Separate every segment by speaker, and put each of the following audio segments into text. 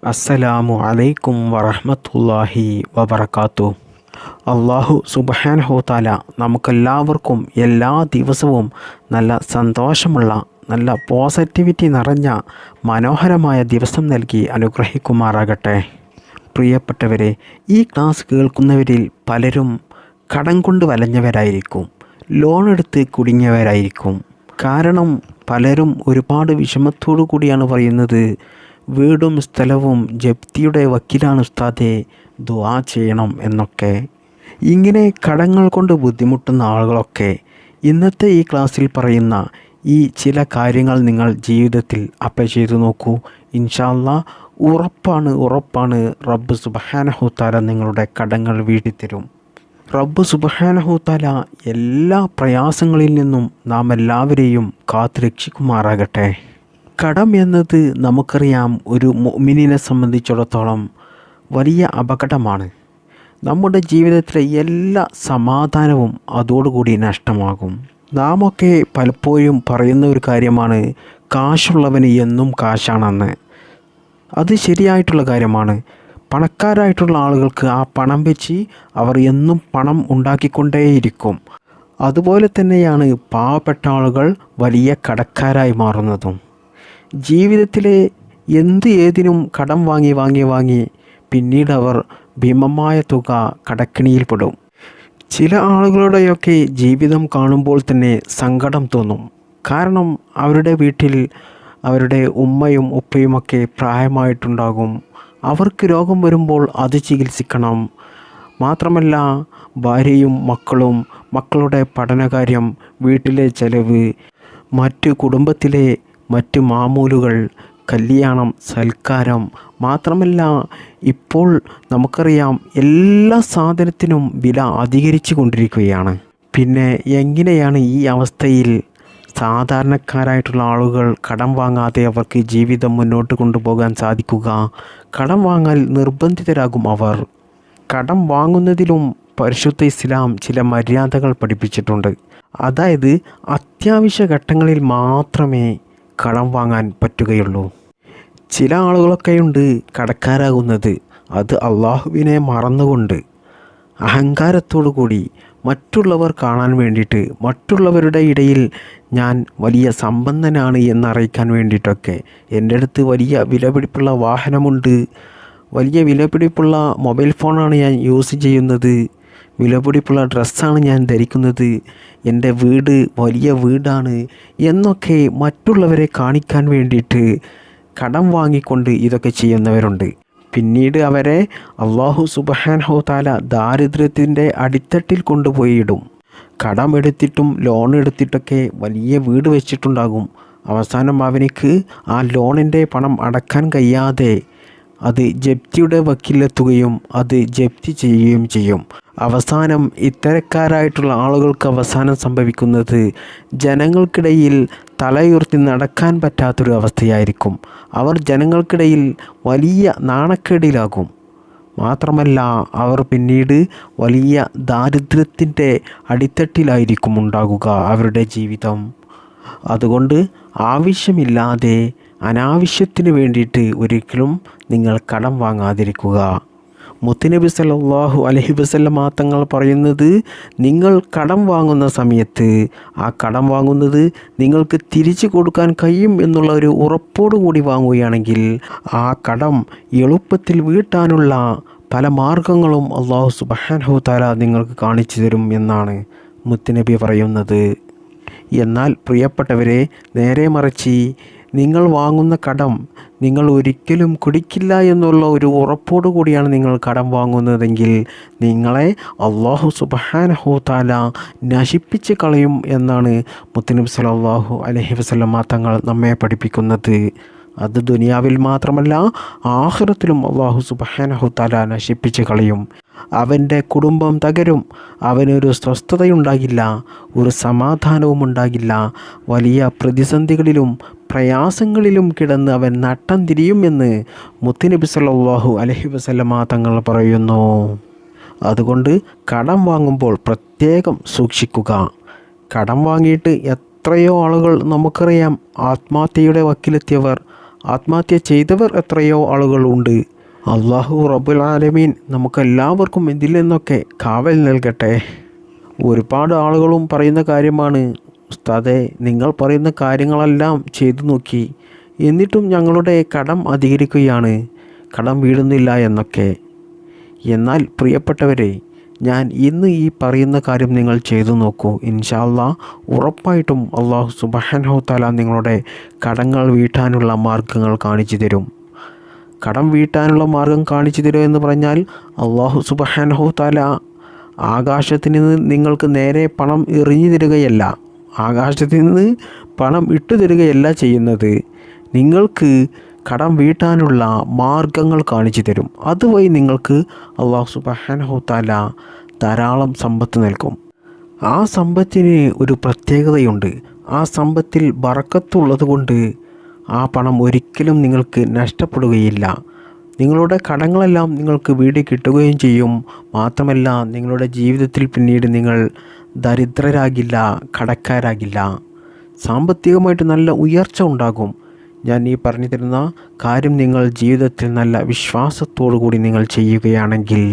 Speaker 1: അസ്സലാമു അലൈക്കും വറഹ്മത്തുള്ളാഹി വബറകാതുഹു. അല്ലാഹു സുബ്ഹാനഹു തആല നമുക്കെല്ലാവർക്കും എല്ലാ ദിവസവും നല്ല സന്തോഷമുള്ള, നല്ല പോസിറ്റിവിറ്റി നിറഞ്ഞ മനോഹരമായ ദിവസം നൽകി അനുഗ്രഹിക്കുമാറാകട്ടെ. പ്രിയപ്പെട്ടവരെ, ഈ ക്ലാസ് കേൾക്കുന്നവരിൽ പലരും കടം കൊണ്ട് വലഞ്ഞവരായിരിക്കും, ലോൺ എടുത്ത് കുടുങ്ങിയവരായിരിക്കും. കാരണം പലരും ഒരുപാട് വിഷമത്തോടു കൂടിയാണ് പറയുന്നത്, വീടും സ്ഥലവും ജപ്തിയുടെ വക്കീലാണ് ഉസ്താദേ, ദുആ ചെയ്യണം എന്നൊക്കെ. ഇങ്ങനെ കടങ്ങൾ കൊണ്ട് ബുദ്ധിമുട്ടുന്ന ആളുകളൊക്കെ ഇന്നത്തെ ഈ ക്ലാസ്സിൽ പറയുന്ന ഈ ചില കാര്യങ്ങൾ നിങ്ങൾ ജീവിതത്തിൽ അപ്ലൈ ചെയ്തു നോക്കൂ. ഇൻഷാ അല്ലാഹ് ഉറപ്പാണ് റബ്ബ് സുബ്ഹാനഹു തആല നിങ്ങളുടെ കടങ്ങൾ വീട്ടിത്തരും. റബ്ബ് സുബ്ഹാനഹു തആല എല്ലാ പ്രയാസങ്ങളിൽ നിന്നും നാം എല്ലാവരെയും കാത്തു രക്ഷിക്കുമാറാകട്ടെ. കടം എന്നത് നമുക്കറിയാം, ഒരു മുഅ്മിനിനെ സംബന്ധിച്ചിടത്തോളം വലിയ അപകടമാണ്. നമ്മുടെ ജീവിതത്തിലെ എല്ലാ സമാധാനവും അതോടുകൂടി നഷ്ടമാകും. നാമൊക്കെ പലപ്പോഴും പറയുന്ന ഒരു കാര്യമാണ്, കാശുള്ളവന് എന്നും കാശാണെന്ന്. അത് ശരിയായിട്ടുള്ള കാര്യമാണ്. പണക്കാരായിട്ടുള്ള ആളുകൾക്ക് ആ പണം വെച്ച് അവർ എന്നും പണം ഉണ്ടാക്കിക്കൊണ്ടേയിരിക്കും. അതുപോലെ തന്നെയാണ് പാവപ്പെട്ട ആളുകൾ വലിയ കടക്കാരായി മാറുന്നതും. ജീവിതത്തിലെ ഏതിനും കടം വാങ്ങി പിന്നീട് അവർ ഭീമമായ തുക കടക്കിണിയിൽപ്പെടും. ചില ആളുകളുടെയൊക്കെ ജീവിതം കാണുമ്പോൾ തന്നെ സങ്കടം തോന്നും. കാരണം അവരുടെ വീട്ടിൽ അവരുടെ ഉമ്മയും ഉപ്പയുമൊക്കെ പ്രായമായിട്ടുണ്ടാകും. അവർക്ക് രോഗം വരുമ്പോൾ അത് ചികിത്സിക്കണം. മാത്രമല്ല ഭാര്യയും മക്കളും, മക്കളുടെ പഠനകാര്യം, വീട്ടിലെ ചെലവ്, കുടുംബത്തിലെ മറ്റ് മാമൂലുകൾ, കല്യാണം, സൽക്കാരം. മാത്രമല്ല ഇപ്പോൾ നമുക്കറിയാം എല്ലാ സാധനത്തിനും വില അധികരിച്ചു കൊണ്ടിരിക്കുകയാണ്. പിന്നെ എങ്ങനെയാണ് ഈ അവസ്ഥയിൽ സാധാരണക്കാരായിട്ടുള്ള ആളുകൾ കടം വാങ്ങാതെ അവർക്ക് ജീവിതം മുന്നോട്ട് കൊണ്ടുപോകാൻ സാധിക്കുക? കടം വാങ്ങാൻ നിർബന്ധിതരാകും അവർ. കടം വാങ്ങുന്നതിലും പരിശുദ്ധ ഇസ്ലാം ചില മര്യാദകൾ പഠിപ്പിച്ചിട്ടുണ്ട്. അതായത് അത്യാവശ്യ ഘട്ടങ്ങളിൽ മാത്രമേ കടം വാങ്ങാൻ പറ്റുകയുള്ളൂ. ചില ആളുകളൊക്കെയുണ്ട് കടക്കാരാകുന്നത്, അത് അള്ളാഹുവിനെ മറന്നുകൊണ്ട് അഹങ്കാരത്തോടു കൂടി മറ്റുള്ളവർ കാണാൻ വേണ്ടിയിട്ട്, മറ്റുള്ളവരുടെ ഇടയിൽ ഞാൻ വലിയ സമ്പന്നനാണ് എന്നറിയിക്കാൻ വേണ്ടിയിട്ടൊക്കെ, എൻ്റെ അടുത്ത് വലിയ വിലപിടിപ്പുള്ള വാഹനമുണ്ട്, വലിയ വിലപിടിപ്പുള്ള മൊബൈൽ ഫോണാണ് ഞാൻ യൂസ് ചെയ്യുന്നത്, വിലപിടിപ്പുള്ള ഡ്രസ്സാണ് ഞാൻ ധരിക്കുന്നത്, എൻ്റെ വീട് വലിയ വീടാണ് എന്നൊക്കെ മറ്റുള്ളവരെ കാണിക്കാൻ വേണ്ടിയിട്ട് കടം വാങ്ങിക്കൊണ്ട് ഇതൊക്കെ ചെയ്യുന്നവരുണ്ട്. പിന്നീട് അവരെ അല്ലാഹു സുബ്ഹാനഹു തആല ദാരിദ്ര്യത്തിൻ്റെ അടിത്തട്ടിൽ കൊണ്ടുപോയി ഇടും. കടം എടുത്തിട്ടും ലോൺ എടുത്തിട്ടൊക്കെ വലിയ വീട് വെച്ചിട്ടുണ്ടാകും. അവസാനം അവനിക്ക് ആ ലോണിൻ്റെ പണം അടക്കാൻ കഴിയാതെ അത് ജപ്തിയുടെ വക്കിലെത്തുകയും അത് ജപ്തി ചെയ്യുകയും ചെയ്യും. അവസാനം ഇത്തരക്കാരായിട്ടുള്ള ആളുകൾക്ക് അവസാനം സംഭവിക്കുന്നത് ജനങ്ങൾക്കിടയിൽ തലയുയർത്തി നടക്കാൻ പറ്റാത്തൊരു അവസ്ഥയായിരിക്കും. അവർ ജനങ്ങൾക്കിടയിൽ വലിയ നാണക്കേടിലാകും. മാത്രമല്ല അവർ പിന്നീട് വലിയ ദാരിദ്ര്യത്തിൻ്റെ അടിത്തട്ടിലായിരിക്കും ഉണ്ടാകുക അവരുടെ ജീവിതം. അതുകൊണ്ട് ആവശ്യമില്ലാതെ അനാവശ്യത്തിന് വേണ്ടിയിട്ട് ഒരിക്കലും നിങ്ങൾ കടം വാങ്ങാതിരിക്കുക. മുത്തുനബി സല്ലല്ലാഹു അലൈഹി വസല്ലമ തങ്ങൾ പറയുന്നത്, നിങ്ങൾ കടം വാങ്ങുന്ന സമയത്ത് ആ കടം വാങ്ങുന്നത് നിങ്ങൾക്ക് തിരിച്ചു കൊടുക്കാൻ കഴിയും എന്നുള്ള ഒരു ഉറപ്പോടുകൂടി വാങ്ങുകയാണെങ്കിൽ ആ കടം എളുപ്പത്തിൽ വീട്ടാനുള്ള പല മാർഗങ്ങളും അല്ലാഹു സുബ്ഹാനഹു തആല നിങ്ങൾക്ക് കാണിച്ചു തരും എന്നാണ് മുത്തുനബി പറയുന്നത്. എന്നാൽ പ്രിയപ്പെട്ടവരെ, നേരെ മറിച്ച് നിങ്ങൾ വാങ്ങുന്ന കടം നിങ്ങൾ ഒരിക്കലും കുടിക്കില്ല എന്നുള്ള ഒരു ഉറപ്പോടു കൂടിയാണ് നിങ്ങൾ കടം വാങ്ങുന്നതെങ്കിൽ നിങ്ങളെ അല്ലാഹു സുബ്ഹാനഹു തആല നശിപ്പിച്ച് കളയും എന്നാണ് മുത്തുനബി സല്ലല്ലാഹു അലൈഹി വസല്ലമ തങ്ങൾ നമ്മെ പഠിപ്പിക്കുന്നത്. അത് ദുനിയാവിൽ മാത്രമല്ല ആഖിറത്തിലും അല്ലാഹു സുബ്ഹാനഹു തആല നശിപ്പിച്ച് കളയും. അവൻ്റെ കുടുംബം തകരും. അവനൊരു സ്വസ്ഥതയുണ്ടാകില്ല, ഒരു സമാധാനവും ഉണ്ടാകില്ല. വലിയ പ്രതിസന്ധികളിലും പ്രയാസങ്ങളിലും കിടന്ന് അവൻ നട്ടം തിരിയുമെന്ന് മുത്തുനബി സല്ലല്ലാഹു അലൈഹി വസല്ലമ തങ്ങൾ പറയുന്നു. അതുകൊണ്ട് കടം വാങ്ങുമ്പോൾ പ്രത്യേകം സൂക്ഷിക്കുക. കടം വാങ്ങിയിട്ട് എത്രയോ ആളുകൾ നമുക്കറിയാം ആത്മഹത്യയുടെ വക്കിലെത്തിയവർ, ആത്മഹത്യ ചെയ്തവർ എത്രയോ ആളുകളുണ്ട്. അല്ലാഹു റബ്ബുൽ ആലമീൻ നമുക്കെല്ലാവർക്കും ഇതിൽ നിന്നൊക്കെ കാവൽ നൽകട്ടെ. ഒരുപാട് ആളുകളും പറയുന്ന കാര്യമാണ്, ഉസ്താദേ നിങ്ങൾ പറയുന്ന കാര്യങ്ങളെല്ലാം ചെയ്തു നോക്കി, എന്നിട്ടും ഞങ്ങളുടെ കടം അധികരിക്കുകയാണ്, കടം വീടുന്നില്ല എന്നൊക്കെ. എന്നാൽ പ്രിയപ്പെട്ടവരെ, ഞാൻ ഇന്ന് ഈ പറയുന്ന കാര്യം നിങ്ങൾ ചെയ്തു നോക്കൂ. ഇൻഷാ അല്ലാഹ് ഉറപ്പായിട്ടും അല്ലാഹു സുബ്ഹാനഹു തആല നിങ്ങളുടെ കടങ്ങൾ വീട്ടാനുള്ള മാർഗ്ഗങ്ങൾ കാണിച്ചു തരും. കടം വീട്ടാനുള്ള മാർഗം കാണിച്ചു തരും എന്ന് പറഞ്ഞാൽ അല്ലാഹു സുബ്ഹാനഹു തആല ആകാശത്തിൽ നിന്ന് നിങ്ങൾക്ക് നേരെ പണം എറിഞ്ഞു തരികയല്ല, ആകാശത്തിൽ നിന്ന് പണം ഇട്ടു തരികയല്ല ചെയ്യുന്നത്. നിങ്ങൾക്ക് കടം വീട്ടാനുള്ള മാർഗങ്ങൾ കാണിച്ചു തരും. അതുവഴി നിങ്ങൾക്ക് അല്ലാഹു സുബ്ഹാനഹു തആല ധാരാളം സമ്പത്ത് നൽകും. ആ സമ്പത്തിന് ഒരു പ്രത്യേകതയുണ്ട്. ആ സമ്പത്തിൽ ബറക്കത്തുള്ളത് കൊണ്ട് ആ പണം ഒരിക്കലും നിങ്ങൾക്ക് നഷ്ടപ്പെടുകയില്ല. നിങ്ങളുടെ കടങ്ങളെല്ലാം നിങ്ങൾക്ക് വീട് കിട്ടുകയും ചെയ്യും. മാത്രമല്ല, നിങ്ങളുടെ ജീവിതത്തിൽ പിന്നീട് നിങ്ങൾ ദരിദ്രരാകില്ല, കടക്കാരാകില്ല. സാമ്പത്തികമായിട്ട് നല്ല ഉയർച്ച ഉണ്ടാകും. ഞാൻ ഈ പറഞ്ഞു തരുന്ന കാര്യം നിങ്ങൾ ജീവിതത്തിൽ നല്ല വിശ്വാസത്തോടു കൂടി നിങ്ങൾ ചെയ്യുകയാണെങ്കിൽ,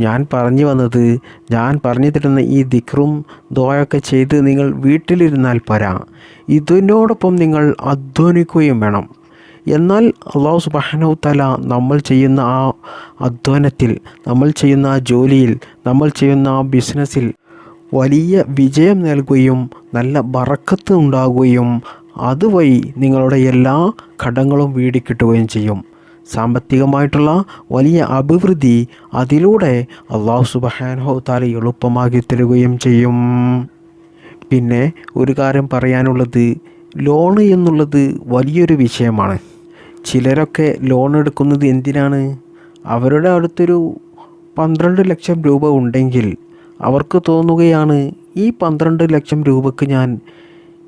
Speaker 1: ഞാൻ പറഞ്ഞു തരുന്ന ഈ ദിക്റും ദുആയൊക്കെ ചെയ്ത് നിങ്ങൾ വീട്ടിലിരുന്നാൽ പോരാ, ഇതിനോടൊപ്പം നിങ്ങൾ അധ്വാനിക്കുകയും വേണം. എന്നാൽ അല്ലാഹു സുബ്ഹാനഹു തആല നമ്മൾ ചെയ്യുന്ന ആ അധ്വാനത്തിൽ, നമ്മൾ ചെയ്യുന്ന ആ ജോലിയിൽ, നമ്മൾ ചെയ്യുന്ന ആ ബിസിനസ്സിൽ വലിയ വിജയം നൽകുകയും നല്ല ബറക്കത്ത് ഉണ്ടാകുകയും അതുവഴി നിങ്ങളുടെ എല്ലാ കടങ്ങളും വീടിക്കിട്ടുകയും ചെയ്യും. സാമ്പത്തികമായിട്ടുള്ള വലിയ അഭിവൃദ്ധി അതിലൂടെ അല്ലാഹു സുബ്ഹാനഹു തആല എളുപ്പമാക്കി തരുകയും ചെയ്യും. പിന്നെ ഒരു കാര്യം പറയാനുള്ളത്, ലോണ് എന്നുള്ളത് വലിയൊരു വിഷയമാണ്. ചിലരൊക്കെ ലോൺ എടുക്കുന്നത് എന്തിനാണ്? അവരുടെ അടുത്തൊരു 12 ലക്ഷം രൂപ ഉണ്ടെങ്കിൽ അവർക്ക് തോന്നുകയാണ്, ഈ 12 ലക്ഷം രൂപക്ക് ഞാൻ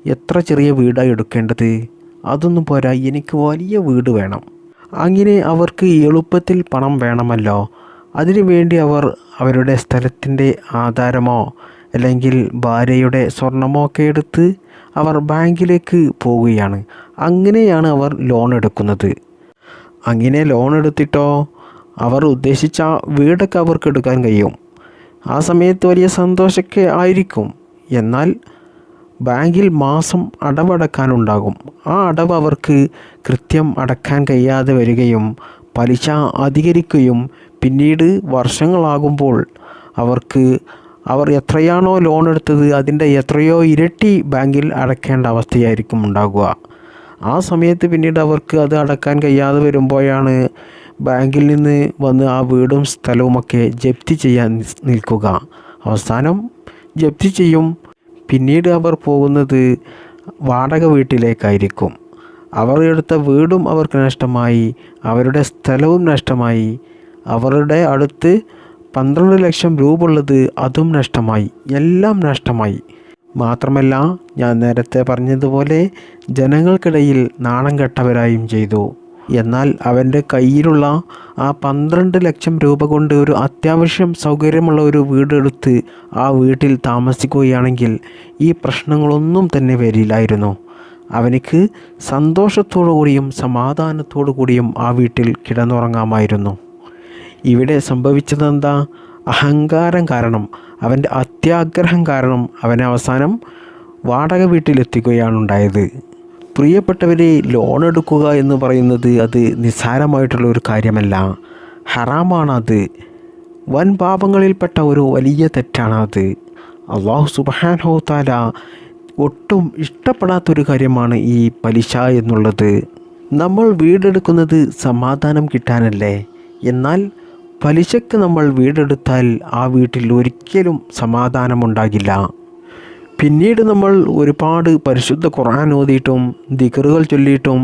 Speaker 1: എത്ര ചെറിയ വീടാണ് എടുക്കേണ്ടത്, അതൊന്നും പോരാ, എനിക്ക് വലിയ വീട് വേണം. അങ്ങനെ അവർക്ക് എളുപ്പത്തിൽ പണം വേണമല്ലോ. അതിനു വേണ്ടി അവർ അവരുടെ സ്ഥലത്തിൻ്റെ ആധാരമോ അല്ലെങ്കിൽ ഭാര്യയുടെ സ്വർണമോ ഒക്കെ എടുത്ത് അവർ ബാങ്കിലേക്ക് പോവുകയാണ്. അങ്ങനെയാണ് അവർ ലോൺ എടുക്കുന്നത്. അങ്ങനെ ലോൺ എടുത്തിട്ടോ അവർ ഉദ്ദേശിച്ച വീടൊക്കെ അവർക്ക് എടുക്കാൻ കഴിയും. ആ സമയത്ത് വലിയ സന്തോഷമൊക്കെ ആയിരിക്കും. എന്നാൽ ബാങ്കിൽ മാസം അടവടക്കാനുണ്ടാകും. ആ അടവ് അവർക്ക് കൃത്യം അടക്കാൻ കഴിയാതെ വരികയും പലിശ അധികരിക്കുകയും പിന്നീട് വർഷങ്ങളാകുമ്പോൾ അവർ എത്രയാണോ ലോൺ എടുത്തത് അതിൻ്റെ എത്രയോ ഇരട്ടി ബാങ്കിൽ അടയ്ക്കേണ്ട അവസ്ഥയായിരിക്കും ഉണ്ടാകുക. ആ സമയത്ത് പിന്നീട് അവർക്ക് അത് അടക്കാൻ കഴിയാതെ വരുമ്പോഴാണ് ബാങ്കിൽ നിന്ന് വന്ന് ആ വീടും സ്ഥലവുമൊക്കെ ജപ്തി ചെയ്യാൻ നിൽക്കുക. അവസാനം ജപ്തി ചെയ്യും. പിന്നീട് അവർ പോകുന്നത് വാടക വീട്ടിലേക്കായിരിക്കും. അവർ എടുത്ത വീടും അവർക്ക് നഷ്ടമായി, അവരുടെ സ്ഥലവും നഷ്ടമായി, അവരുടെ അടുത്ത് 12 ലക്ഷം രൂപ ഉള്ളത് അതും നഷ്ടമായി, എല്ലാം നഷ്ടമായി. മാത്രമല്ല, ഞാൻ നേരത്തെ പറഞ്ഞതുപോലെ ജനങ്ങൾക്കിടയിൽ നാണം കെട്ടവരായും ചെയ്തു. എന്നാൽ അവൻ്റെ കയ്യിലുള്ള ആ 12 ലക്ഷം രൂപ കൊണ്ട് ഒരു അത്യാവശ്യം സൗകര്യമുള്ള ഒരു വീടെടുത്ത് ആ വീട്ടിൽ താമസിക്കുകയാണെങ്കിൽ ഈ പ്രശ്നങ്ങളൊന്നും തന്നെ വരില്ലായിരുന്നു. അവനിക്ക് സന്തോഷത്തോടു കൂടിയും സമാധാനത്തോടു കൂടിയും ആ വീട്ടിൽ കിടന്നുറങ്ങാമായിരുന്നു. ഇവിടെ സംഭവിച്ചതെന്താ? അഹങ്കാരം കാരണം, അവൻ്റെ അത്യാഗ്രഹം കാരണം അവനെ അവസാനം വാടക വീട്ടിലെത്തിക്കുകയാണ് ഉണ്ടായത്. പ്രിയപ്പെട്ടവരെ, ലോൺ എടുക്കുക എന്ന് പറയുന്നത് അത് നിസ്സാരമായിട്ടുള്ള ഒരു കാര്യമല്ല, ഹറാമാണത്. വൻ പാപങ്ങളിൽപ്പെട്ട ഒരു വലിയ തെറ്റാണത്. അല്ലാഹു സുബ്ഹാനഹു തആല ഒട്ടും ഇഷ്ടപ്പെടാത്തൊരു കാര്യമാണ് ഈ പലിശ എന്നുള്ളത്. നമ്മൾ വീടെടുക്കുന്നത് സമാധാനം കിട്ടാനല്ലേ? എന്നാൽ പലിശക്ക് നമ്മൾ വീടെടുത്താൽ ആ വീട്ടിൽ ഒരിക്കലും സമാധാനമുണ്ടാകില്ല. പിന്നീട് നമ്മൾ ഒരുപാട് പരിശുദ്ധ ഖുർആൻ ഓതിയിട്ടും ദിക്റുകൾ ചൊല്ലിയിട്ടും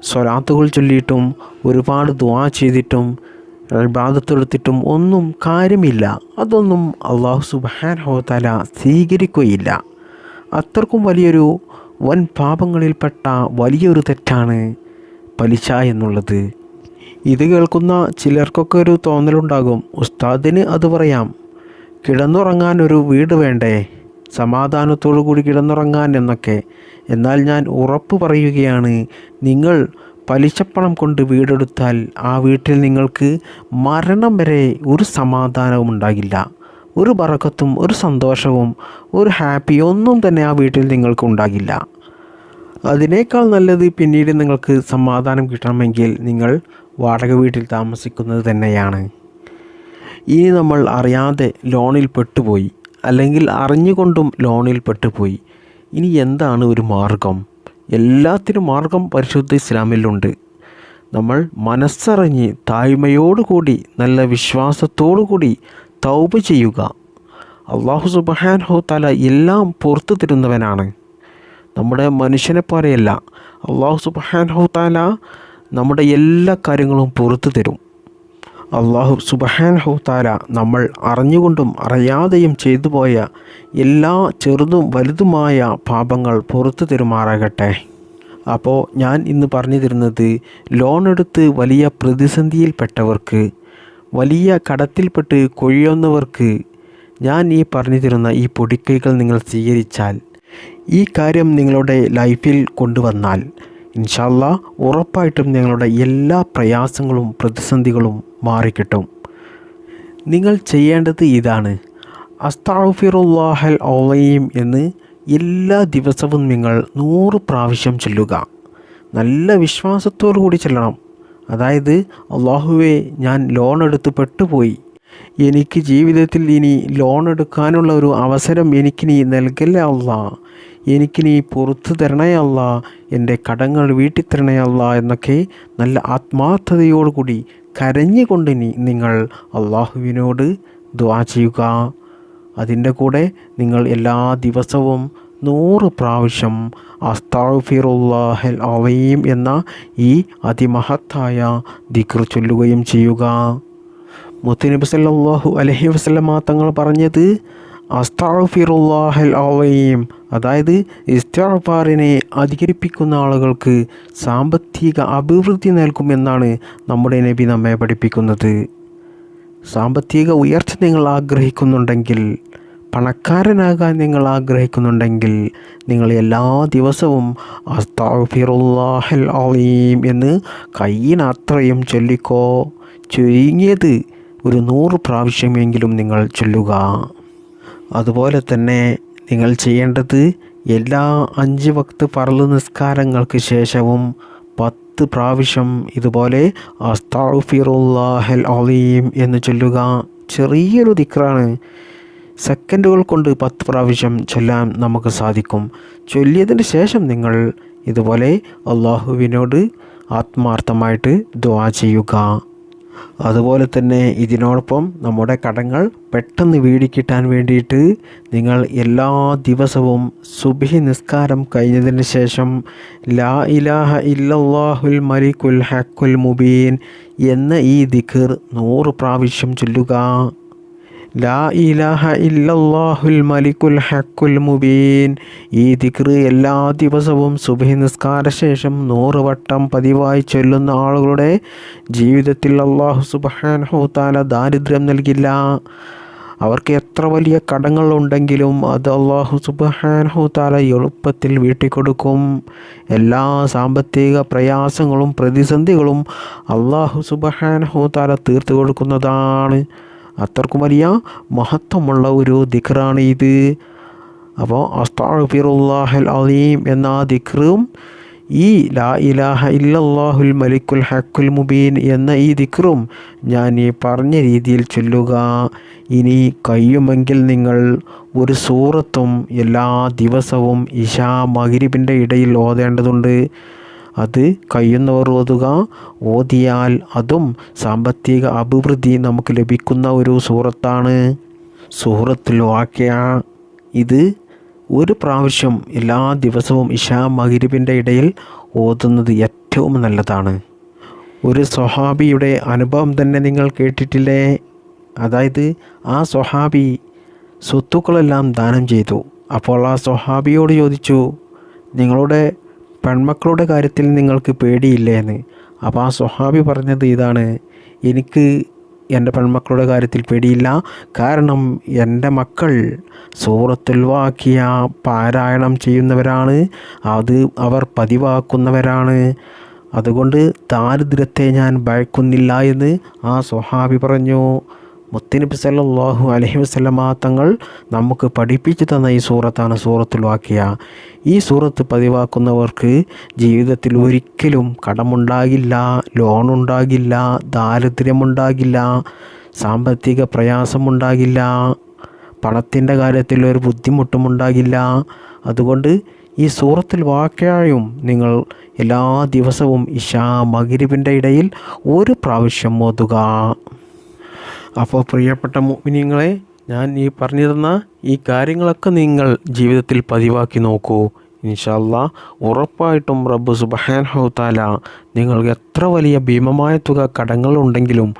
Speaker 1: സ്വലാത്തുകൾ ചൊല്ലിയിട്ടും ഒരുപാട് ദുആ ചെയ്തിട്ടും ഇബാദത്ത് എടുത്തിട്ടും ഒന്നും കാര്യമില്ല. അതൊന്നും അല്ലാഹു സുബ്ഹാനഹു തആല സ്വീകരിക്കുകയില്ല. അത്രക്കും വലിയൊരു വൻ പാപങ്ങളിൽപ്പെട്ട വലിയൊരു തെറ്റാണ് പലിശ എന്നുള്ളത്. ഇത് കേൾക്കുന്ന ചിലർക്കൊക്കെ ഒരു തോന്നലുണ്ടാകും, ഉസ്താദിന് അത് പറയാം, കിടന്നുറങ്ങാൻ ഒരു വീട് വേണ്ടേ, സമാധാനത്തോടു കൂടി കിടന്നുറങ്ങാൻ എന്നൊക്കെ. എന്നാൽ ഞാൻ ഉറപ്പ് പറയുകയാണ്, നിങ്ങൾ പലിശപ്പണം കൊണ്ട് വീടെടുത്താൽ ആ വീട്ടിൽ നിങ്ങൾക്ക് മരണം വരെ ഒരു സമാധാനവും ഉണ്ടാകില്ല. ഒരു ബറക്കത്തും ഒരു സന്തോഷവും ഒരു ഹാപ്പി ഒന്നും തന്നെ ആ വീട്ടിൽ നിങ്ങൾക്ക് ഉണ്ടാകില്ല. അതിനേക്കാൾ നല്ലത് പിന്നീട് നിങ്ങൾക്ക് സമാധാനം കിട്ടണമെങ്കിൽ നിങ്ങൾ വാടക വീട്ടിൽ താമസിക്കുന്നത് തന്നെയാണ്. ഇനി നമ്മൾ അറിയാതെ ലോണിൽ പെട്ടുപോയി, അല്ലെങ്കിൽ അറിഞ്ഞുകൊണ്ടും ലോണിൽ പെട്ടുപോയി. ഇനി എന്താണ് ഒരു മാർഗം? എല്ലാത്തിനും മാർഗം പരിശുദ്ധ ഇസ്ലാമിലുണ്ട്. നമ്മൾ മനസ്സറിഞ്ഞ് താഴ്മയോടുകൂടി നല്ല വിശ്വാസത്തോടുകൂടി തൗബ ചെയ്യുക. അല്ലാഹു സുബ്ഹാനഹു തആല എല്ലാം പുറത്തു തരുന്നവനാണ്. നമ്മുടെ മനുഷ്യനെ പോലെയല്ല. അല്ലാഹു സുബ്ഹാനഹു തആല നമ്മുടെ എല്ലാ കാര്യങ്ങളും പുറത്തു തരും. അല്ലാഹു സുബ്ഹാനഹു തആല നമ്മൾ അറിഞ്ഞുകൊണ്ടും അറിയാതെയും ചെയ്തു പോയ എല്ലാ ചെറുതും വലുതുമായ പാപങ്ങൾ പുറത്തു തരുമാറാകട്ടെ. അപ്പോൾ ഞാൻ ഇന്ന് പറഞ്ഞു തരുന്നത്, ലോൺ എടുത്ത് വലിയ പ്രതിസന്ധിയിൽപ്പെട്ടവർക്ക്, വലിയ കടത്തിൽപ്പെട്ട് കൊഴിയുന്നവർക്ക് ഞാൻ ഈ പറഞ്ഞു തരുന്ന ഈ പൊടിക്കൈകൾ നിങ്ങൾ സ്വീകരിച്ചാൽ, ഈ കാര്യം നിങ്ങളുടെ ലൈഫിൽ കൊണ്ടുവന്നാൽ ഇൻഷാ അല്ലാഹ് ഉറപ്പായിട്ടും നിങ്ങളുടെ എല്ലാ പ്രയാസങ്ങളും പ്രതിസന്ധികളും മാറിക്കിട്ടും. നിങ്ങൾ ചെയ്യേണ്ടത് ഇതാണ്: അസ്തഗ്ഫിറുല്ലാഹൽ അളീം എന്ന് എല്ലാ ദിവസവും നിങ്ങൾ 100 പ്രാവശ്യം ചൊല്ലുക. നല്ല വിശ്വാസത്തോടു കൂടി ചൊല്ലണം. അതായത്, അല്ലാഹുവേ, ഞാൻ ലോൺ എടുത്ത് പെട്ടുപോയി, എനിക്ക് ജീവിതത്തിൽ ഇനി ലോൺ എടുക്കാനുള്ള ഒരു അവസരം എനിക്കിനി നൽകല്ലേ അല്ലാ, എനിക്കിനി പുറത്തു തരണേ അല്ലാ, എൻ്റെ കടങ്ങൾ വീട്ടിത്തരണേ അല്ലാ എന്നൊക്കെ നല്ല ആത്മാർത്ഥതയോടുകൂടി കരഞ്ഞുകൊണ്ട് നിങ്ങൾ അല്ലാഹുവിനോട് ദുആ ചെയ്യുക. അതിൻ്റെ കൂടെ നിങ്ങൾ എല്ലാ ദിവസവും 100 പ്രാവശ്യം അസ്തഗ്ഫിറുല്ലാഹൽ അളീം എന്ന ഈ അതിമഹത്തായ ദിക്ർ ചൊല്ലുകയും ചെയ്യുക. മുത്തുനബി സല്ലല്ലാഹു അലൈഹി വസല്ലമ തങ്ങൾ പറഞ്ഞത് അസ്തഗ്ഫിറുല്ലാഹൽ അളീം, അതായത് ഇസ്തിഗ്ഫാറിനെ അധികരിപ്പിക്കുന്ന ആളുകൾക്ക് സാമ്പത്തിക അഭിവൃദ്ധി നൽകുമെന്നാണ് നമ്മുടെ നബി നമ്മെ പഠിപ്പിക്കുന്നത്. സാമ്പത്തിക ഉയർച്ച നിങ്ങൾ ആഗ്രഹിക്കുന്നുണ്ടെങ്കിൽ, പണക്കാരനാകാൻ നിങ്ങൾ ആഗ്രഹിക്കുന്നുണ്ടെങ്കിൽ, നിങ്ങൾ എല്ലാ ദിവസവും അസ്തഗ്ഫിറുല്ലാഹൽ അളീം എന്ന് കയ്യിനത്രയും ചൊല്ലിക്കോ. ചുരുങ്ങിയത് ഒരു 100 പ്രാവശ്യമെങ്കിലും നിങ്ങൾ ചൊല്ലുക. അതുപോലെ തന്നെ നിങ്ങൾ ചെയ്യേണ്ടത്, എല്ലാ 5 വക്ത് ഫർള് നിസ്കാരങ്ങൾക്ക് ശേഷവും 10 പ്രാവശ്യം ഇതുപോലെ അസ്തഗ്ഫിറുല്ലാഹൽ അളീം എന്ന് ചൊല്ലുക. ചെറിയൊരു ദിക്റാണ്. സെക്കൻഡുകൾ കൊണ്ട് 10 പ്രാവശ്യം ചൊല്ലാൻ നമുക്ക് സാധിക്കും. ചൊല്ലിയതിന് ശേഷം നിങ്ങൾ ഇതുപോലെ അല്ലാഹുവിനോട് ആത്മാർത്ഥമായിട്ട് ദുആ ചെയ്യുക. അതുപോലെ തന്നെ ഇതിനോടൊപ്പം നമ്മുടെ കടങ്ങൾ പെട്ടെന്ന് വീടിക്കിട്ടാൻ വേണ്ടിയിട്ട് നിങ്ങൾ എല്ലാ ദിവസവും സുബ്ഹി നിസ്കാരം കഴിഞ്ഞതിന് ശേഷം ലാ ഇലാഹ ഇല്ലല്ലാഹുൽ മലിക്കുൽ ഹഖുൽ മുബീൻ എന്ന ഈ ദിക്ർ 100 പ്രാവശ്യം ചൊല്ലുക. ലാ ഇലാഹ ഇല്ലല്ലാഹുൽ മലിക്കുൽ ഹഖുൽ മുബീൻ. ഈ ദിക്ർ എല്ലാ ദിവസവും സുബ്ഹി നിസ്കാര ശേഷം 100 വട്ടം പതിവായി ചൊല്ലുന്ന ആളുകളുടെ ജീവിതത്തിൽ അല്ലാഹു സുബ്ഹാനഹു തആല ദാരിദ്ര്യം നൽകില്ല. അവർക്ക് എത്ര വലിയ കടങ്ങളുണ്ടെങ്കിലും അത് അല്ലാഹു സുബ്ഹാനഹു തആല എളുപ്പത്തിൽ വീട്ടിക്കൊടുക്കും. എല്ലാ സാമ്പത്തിക പ്രയാസങ്ങളും പ്രതിസന്ധികളും അല്ലാഹു സുബ്ഹാനഹു തആല തീർത്തു കൊടുക്കുന്നതാണ്. അത്രക്കും വലിയ മഹത്വമുള്ള ഒരു ദിക്റാണ് ഇത്. അപ്പോൾ അസ്തഗ്ഫിറുല്ലാഹൽ അളീം എന്ന ദിക്റും ഈ ലാ ഇലാഹ ഇല്ലല്ലാഹുൽ മലിക്കുൽ ഹഖുൽ മുബീൻ എന്ന ഈ ദിക്റും ഞാൻ ഈ പറഞ്ഞ രീതിയിൽ ചൊല്ലുക. ഇനി കഴിയുമെങ്കിൽ നിങ്ങൾ ഒരു സൂറത്തും എല്ലാ ദിവസവും ഇശാ മഗ്രിബിൻ്റെ ഇടയിൽ ഓതേണ്ടതുണ്ട്. അത് കഴിയുന്നവർ ഓതുക. ഓതിയാൽ അതും സാമ്പത്തിക അഭിവൃദ്ധി നമുക്ക് ലഭിക്കുന്ന ഒരു സൂറത്താണ് സൂറത്തുൽ വാഖിഅ. ഇത് ഒരു പ്രാവശ്യം എല്ലാ ദിവസവും ഇശാ മഗ്രിബിൻ്റെ ഇടയിൽ ഓതുന്നത് ഏറ്റവും നല്ലതാണ്. ഒരു സ്വഹാബിയുടെ അനുഭവം തന്നെ നിങ്ങൾ കേട്ടിട്ടില്ലേ? അതായത്, ആ സ്വഹാബി സ്വത്തുക്കളെല്ലാം ദാനം ചെയ്തു. അപ്പോൾ ആ സ്വഹാബിയോട് ചോദിച്ചു, നിങ്ങളുടെ പെൺമക്കളുടെ കാര്യത്തിൽ നിങ്ങൾക്ക് പേടിയില്ലേ എന്ന്. അപ്പോൾ ആ സ്വഹാബി പറഞ്ഞത് ഇതാണ്: എനിക്ക് എൻ്റെ പെൺമക്കളുടെ കാര്യത്തിൽ പേടിയില്ല. കാരണം എൻ്റെ മക്കൾ സൂറത്തുൽ വാഖിഅ പാരായണം ചെയ്യുന്നവരാണ്, അത് അവർ പതിവാക്കുന്നവരാണ്. അതുകൊണ്ട് ദാരിദ്ര്യത്തെ ഞാൻ ഭയക്കുന്നില്ല എന്ന് ആ സ്വഹാബി പറഞ്ഞു. മുത്തുനബി സല്ലല്ലാഹു അലൈഹി വസല്ലമ തങ്ങൾ നമുക്ക് പഠിപ്പിച്ചു തന്ന ഈ സൂറത്താണ് സൂറത്തുൽ വാഖിയ. ഈ സൂറത്ത് പതിവാക്കുന്നവർക്ക് ജീവിതത്തിൽ ഒരിക്കലും കടമുണ്ടാകില്ല, ലോണുണ്ടാകില്ല, ദാരിദ്ര്യമുണ്ടാകില്ല, സാമ്പത്തിക പ്രയാസമുണ്ടാകില്ല, പണത്തിൻ്റെ കാര്യത്തിൽ ഒരു ബുദ്ധിമുട്ടുമുണ്ടാകില്ല. അതുകൊണ്ട് ഈ സൂറത്തുൽ വാഖിയയും നിങ്ങൾ എല്ലാ ദിവസവും ഇശാ മഗ്‌രിബിൻ്റെ ഇടയിൽ ഒരു പ്രാവശ്യം ഓതുക. അപ്പോൾ പ്രിയപ്പെട്ട മുഅ്മിനീങ്ങളെ, ഞാൻ ഈ പറഞ്ഞു തന്ന ഈ കാര്യങ്ങളൊക്കെ നിങ്ങൾ ജീവിതത്തിൽ പതിവാക്കി നോക്കൂ. ഇൻഷാ അല്ലാഹ് ഉറപ്പായിട്ടും റബ്ബ് സുബ്ഹാനഹു തആല നിങ്ങൾക്ക് എത്ര വലിയ ഭീമമായ തുക കടങ്ങളുണ്ടെങ്കിലും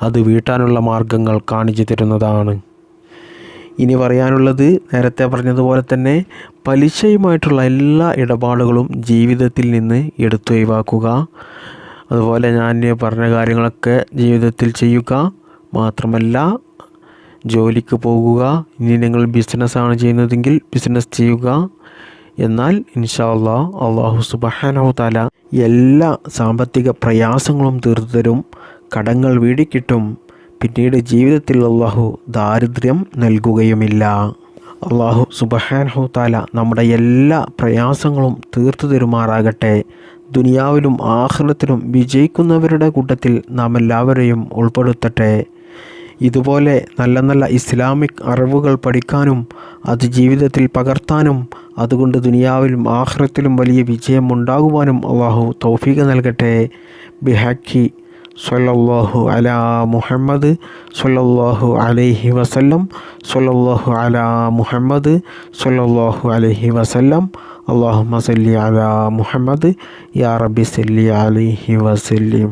Speaker 1: അത് വീട്ടാനുള്ള മാർഗങ്ങൾ കാണിച്ചു തരുന്നതാണ്. ഇനി പറയാനുള്ളത്, നേരത്തെ പറഞ്ഞതുപോലെ തന്നെ പലിശയുമായിട്ടുള്ള എല്ലാ ഇടപാടുകളും ജീവിതത്തിൽ നിന്ന് എടുത്തൊഴിവാക്കുക. അതുപോലെ ഞാൻ പറഞ്ഞ കാര്യങ്ങളൊക്കെ ജീവിതത്തിൽ ചെയ്യുക. മാത്രമല്ല ജോലിക്ക് പോകുക. ഇനി നിങ്ങൾ ബിസിനസ്സാണ് ചെയ്യുന്നതെങ്കിൽ ബിസിനസ് ചെയ്യുക. എന്നാൽ ഇൻഷാ അല്ലാഹ് അല്ലാഹു സുബ്ഹാനഹു തആല എല്ലാ സാമ്പത്തിക പ്രയാസങ്ങളും തീർത്തു തരും, കടങ്ങൾ വീടിക്കിട്ടും. പിന്നീട് ജീവിതത്തിൽ അല്ലാഹു ദാരിദ്ര്യം നൽകുകയുമില്ല. അല്ലാഹു സുബ്ഹാനഹു തആല നമ്മുടെ എല്ലാ പ്രയാസങ്ങളും തീർത്തു തരുമാറാകട്ടെ. ദുനിയാവിലും ആഖിറത്തിലും വിജയിക്കുന്നവരുടെ കൂട്ടത്തിൽ നാം എല്ലാവരെയും ഉൾപ്പെടുത്തട്ടെ. ഇതുപോലെ നല്ല നല്ല ഇസ്ലാമിക് അറിവുകൾ പഠിക്കാനും അത് ജീവിതത്തിൽ പകർത്താനും അതുകൊണ്ട് ദുനിയാവിലും ആഖിറത്തിലും വലിയ വിജയം ഉണ്ടാകുവാനും അല്ലാഹു തൗഫീഖ് നൽകട്ടെ. ബിഹഖി സ്വല്ലല്ലാഹു അലാ മുഹമ്മദ് സ്വല്ലല്ലാഹു അലൈഹി വസല്ലം സ്വല്ലല്ലാഹു അലാ മുഹമ്മദ് സ്വല്ലല്ലാഹു അലൈഹി വസല്ലം. അല്ലാഹുമ്മ സല്ലി അലാ മുഹമ്മദ് യാ റബ്ബി സല്ലി അലൈഹി വസല്ലം.